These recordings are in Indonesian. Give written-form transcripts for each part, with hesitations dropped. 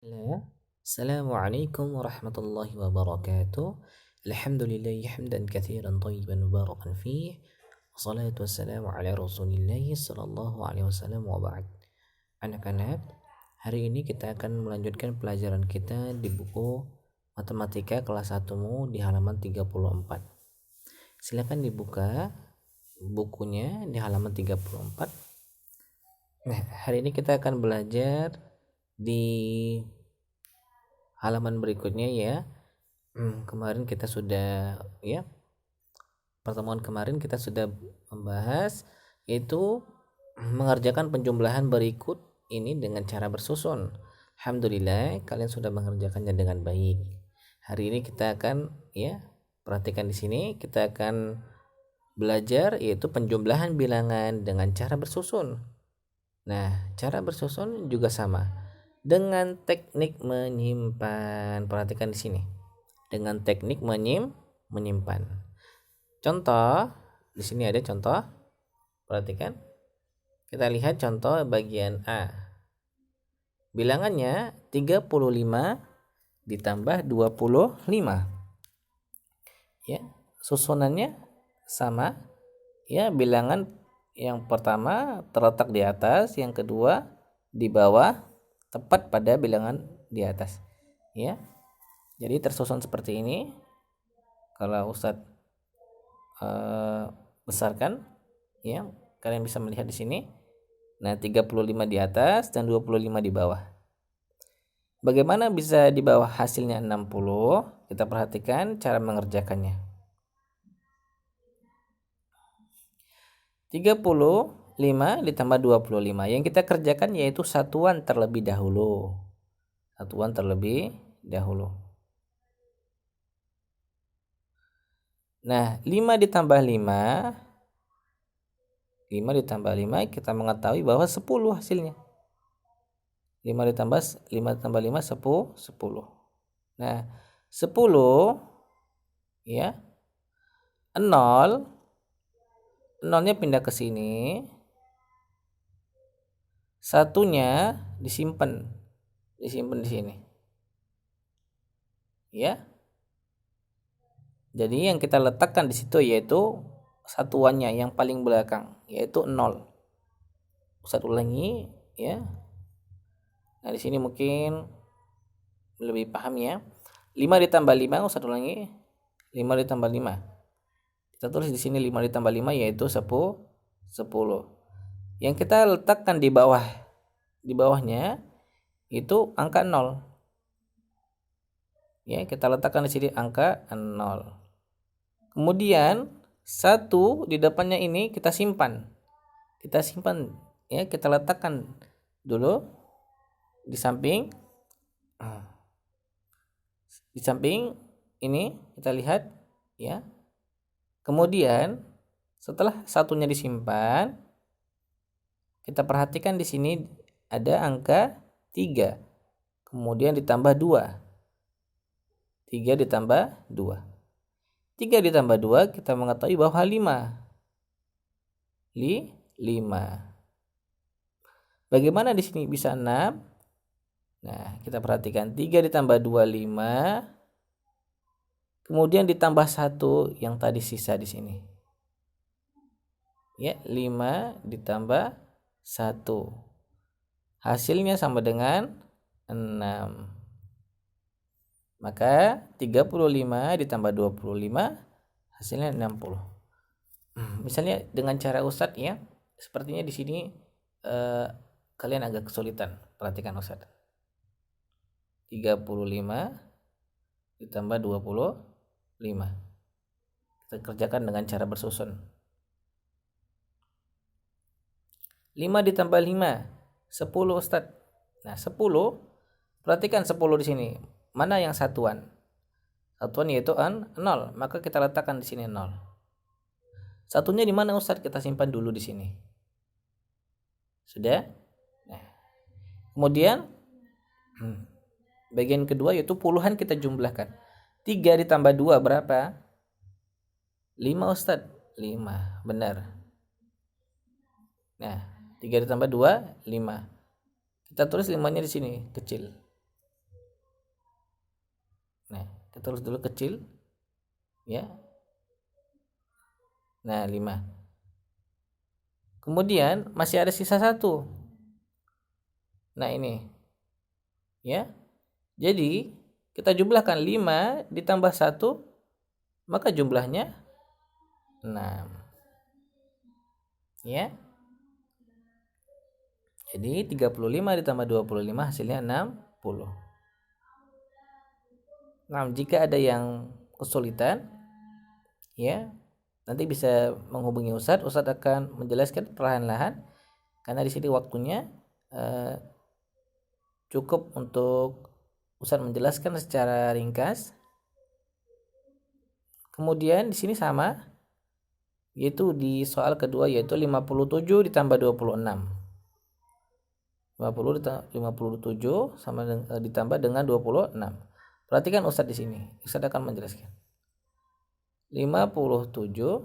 Bismillah. Assalamualaikum warahmatullahi wabarakatuh. Alhamdulillahi hamdan katsiran thayyiban mubarakan fih. Wassalatu wassalamu ala Rasulillahi sallallahu alaihi wasallam wa ba'd. Anak-anak, hari ini kita akan melanjutkan pelajaran kita di buku Matematika kelas 1-mu di halaman 34. Silakan dibuka bukunya di halaman 34. Nah, hari ini kita akan belajar di halaman berikutnya ya. Kemarin kita sudah pertemuan kemarin kita sudah membahas yaitu mengerjakan penjumlahan berikut ini dengan cara bersusun. Alhamdulillah kalian sudah mengerjakannya dengan baik. Hari ini kita akan perhatikan di sini kita akan belajar yaitu penjumlahan bilangan dengan cara bersusun. Nah, cara bersusun juga sama dengan teknik menyimpan. Perhatikan di sini. Dengan teknik menyimpan. Contoh, di sini ada contoh. Perhatikan. Kita lihat contoh bagian A. Bilangannya 35 ditambah 25. Ya, susunannya sama. Ya, bilangan yang pertama terletak di atas, yang kedua di bawah, tepat pada bilangan di atas. Ya. Jadi tersusun seperti ini. Kalau Ustadz besarkan, ya, kalian bisa melihat di sini. Nah, 35 di atas dan 25 di bawah. Bagaimana bisa di bawah hasilnya 60? Kita perhatikan cara mengerjakannya. 35 ditambah 25. Yang kita kerjakan yaitu satuan terlebih dahulu. Satuan terlebih dahulu. Nah, 5 ditambah 5 kita mengetahui bahwa 10 hasilnya. 5 ditambah 5 10. Nah, 10 ya. 0-nya pindah ke sini. Satunya disimpan di sini. Ya. Jadi yang kita letakkan di situ yaitu satuannya yang paling belakang yaitu 0. Ustaz ulangi ya. Nah, di sini mungkin lebih paham ya. 5 ditambah 5, Ustaz ulangi. 5 ditambah 5. Kita tulis di sini 5 ditambah 5 yaitu 10. Yang kita letakkan di bawahnya itu angka 0. Ya, kita letakkan di sini angka 0. Kemudian 1 di depannya ini kita simpan. Ya, kita letakkan dulu di samping. Di samping ini kita lihat ya. Kemudian setelah satunya disimpan, kita perhatikan di sini ada angka 3. Kemudian ditambah 2. 3 ditambah 2. 3 ditambah 2 kita mengetahui bahwa 5. 5. Bagaimana di sini bisa 6? Nah, kita perhatikan 3 ditambah 2 5. Kemudian ditambah 1 yang tadi sisa di sini. Ya, 5 ditambah 1. Hasilnya sama dengan 6. Maka 35 ditambah 25 hasilnya 60. Misalnya dengan cara Ustadz ya, sepertinya di sini kalian agak kesulitan. Perhatikan Ustadz. 35 ditambah 25. Kita kerjakan dengan cara bersusun. 5 ditambah 5, 10 Ustadz. Nah, 10, perhatikan 10 di sini. Mana yang satuan? Satuan yaitu 0, maka kita letakkan di sini 0. Satunya di mana Ustadz? Kita simpan dulu di sini. Sudah? Nah, kemudian bagian kedua yaitu puluhan kita jumlahkan. 3 ditambah 2 berapa? 5 Ustadz. 5, benar. Nah, 3 ditambah 2, 5. Kita tulis 5-nya di sini, kecil. Nah, kita tulis dulu kecil ya. Nah, 5. Kemudian masih ada sisa 1. Nah, ini ya. Jadi kita jumlahkan 5 ditambah 1, maka jumlahnya 6 ya. Jadi 35 ditambah 25 hasilnya 60. Nah, jika ada yang kesulitan ya, nanti bisa menghubungi Ustadz. Ustadz akan menjelaskan perlahan-lahan karena di sini waktunya cukup untuk Ustadz menjelaskan secara ringkas. Kemudian di sini sama, yaitu di soal kedua, yaitu 57 ditambah 26. 57 sama ditambah dengan 26. Perhatikan Ustadz di sini. Ustadz akan menjelaskan. 57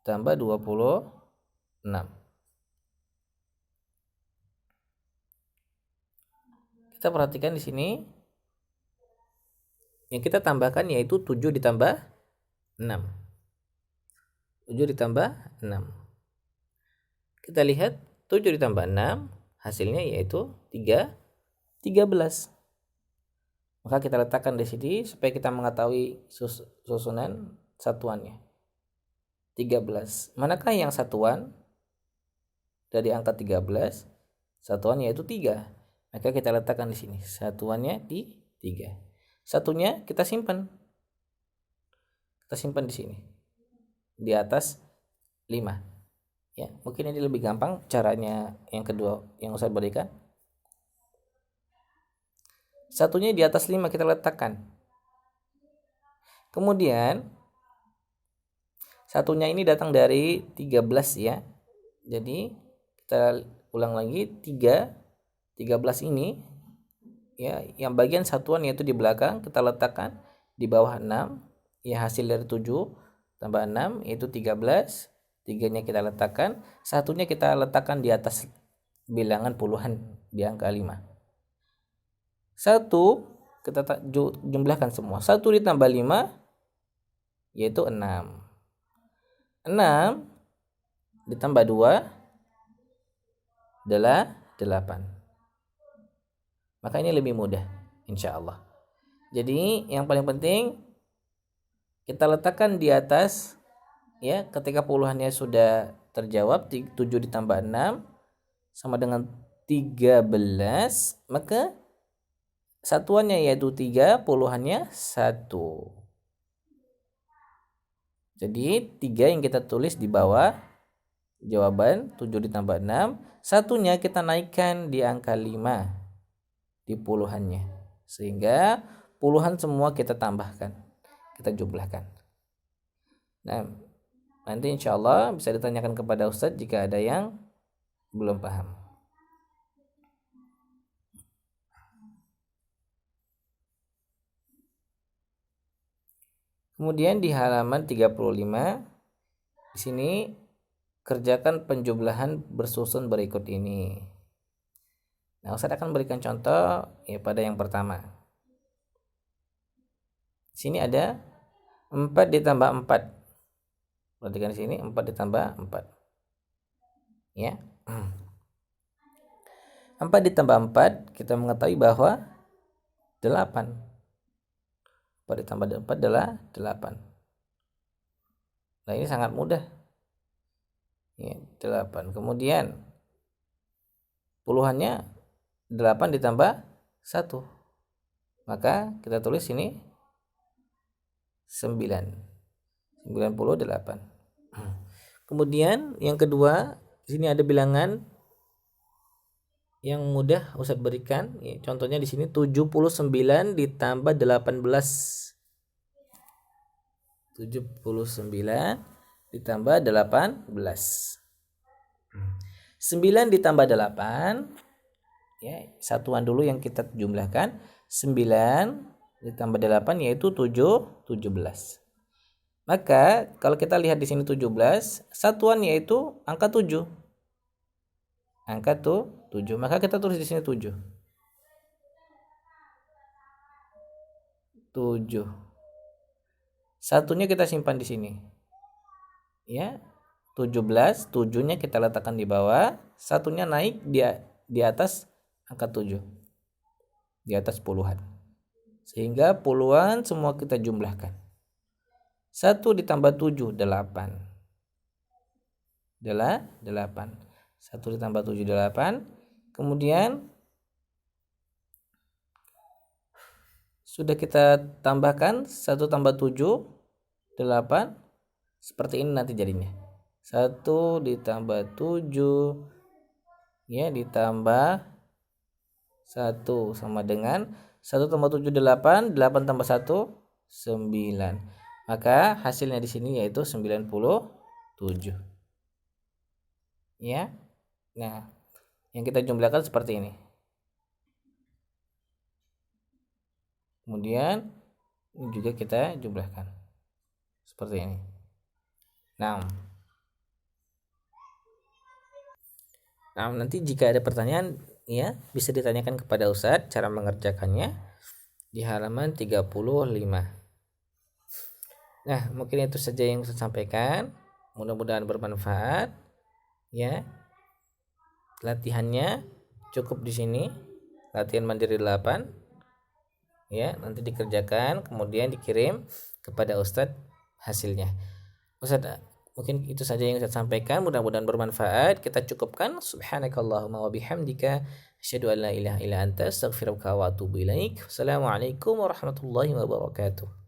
tambah 26. Kita perhatikan di sini. Yang kita tambahkan yaitu 7 ditambah 6. 7 ditambah 6. Kita lihat 7 ditambah 6 hasilnya yaitu 13. Maka kita letakkan di sini supaya kita mengetahui susunan satuannya. 13. Manakah yang satuan dari angka 13? Satuannya yaitu 3. Maka kita letakkan di sini. Satuannya di 3. Satunya kita simpan. Kita simpan di sini. Di atas 5. Ya, mungkin ini lebih gampang caranya yang kedua yang Ustaz berikan. Satunya di atas 5 kita letakkan. Kemudian satunya ini datang dari 13 ya. Jadi kita ulang lagi 13 ini ya, yang bagian satuan yaitu di belakang kita letakkan di bawah 6. Ya, hasil dari 7 tambah 6 yaitu 13. 3-nya kita letakkan, satunya kita letakkan di atas bilangan puluhan di angka 5. 1 kita jumlahkan semua. 1 ditambah 5 yaitu 6. 6 ditambah 2 adalah 8. Maka ini lebih mudah insyaallah. Jadi yang paling penting kita letakkan di atas ya, ketika puluhannya sudah terjawab 7 ditambah 6 sama dengan 13, maka satuannya yaitu 3, puluhannya 1. Jadi 3 yang kita tulis di bawah jawaban 7 ditambah 6, satunya kita naikkan di angka 5 di puluhannya. Sehingga puluhan semua kita tambahkan, kita jumlahkan. Nah, nanti insya Allah bisa ditanyakan kepada Ustadz jika ada yang belum paham. Kemudian di halaman 35 di sini kerjakan penjumlahan bersusun berikut ini. Nah, Ustadz akan berikan contoh ya pada yang pertama. Di sini ada 4 ditambah 4. Perhatikan di sini 4 ditambah 4. Ya. 4 ditambah 4 kita mengetahui bahwa 8. 4 ditambah 4 adalah 8. Nah, ini sangat mudah. Ya, 8. Kemudian puluhannya 8 ditambah 1. Maka kita tulis ini 98. Kemudian yang kedua, di sini ada bilangan yang mudah Ustadz berikan. Ya, contohnya di sini 79 ditambah 18. 79 ditambah 18. 9 ditambah 8. Ya, satuan dulu yang kita jumlahkan. 9 ditambah 8 yaitu 17. Maka kalau kita lihat di sini 17, satuan yaitu angka 7. Angka 7. Maka kita tulis di sini 7. 7. Satunya kita simpan di sini. Ya, 17, 7-nya kita letakkan di bawah, satunya naik di atas angka 7. Di atas puluhan. Sehingga puluhan semua kita jumlahkan. 1 ditambah 7, 8. 8. 1 ditambah 7, 8. Kemudian sudah kita tambahkan 1 tambah 7, 8. Seperti ini nanti jadinya. 1 ditambah 7 ya ditambah 1 sama dengan 1 tambah 7, 8. 8 tambah 1, 9. Maka hasilnya di sini yaitu 97. Ya. Nah, yang kita jumlahkan seperti ini. Kemudian ini juga kita jumlahkan. Seperti ini. Nah, nanti jika ada pertanyaan ya bisa ditanyakan kepada Ustadz cara mengerjakannya di halaman 35. Nah, mungkin itu saja yang saya sampaikan. Mudah-mudahan bermanfaat. Ya. Latihannya cukup di sini. Latihan mandiri 8. Ya, nanti dikerjakan kemudian dikirim kepada Ustadz hasilnya. Ustadz, mungkin itu saja yang saya sampaikan. Mudah-mudahan bermanfaat. Kita cukupkan. Subhanakallahumma wa bihamdika asyhadu an la ilaha illa anta astaghfiruka wa atubu ilaik. Wassalamualaikum warahmatullahi wabarakatuh.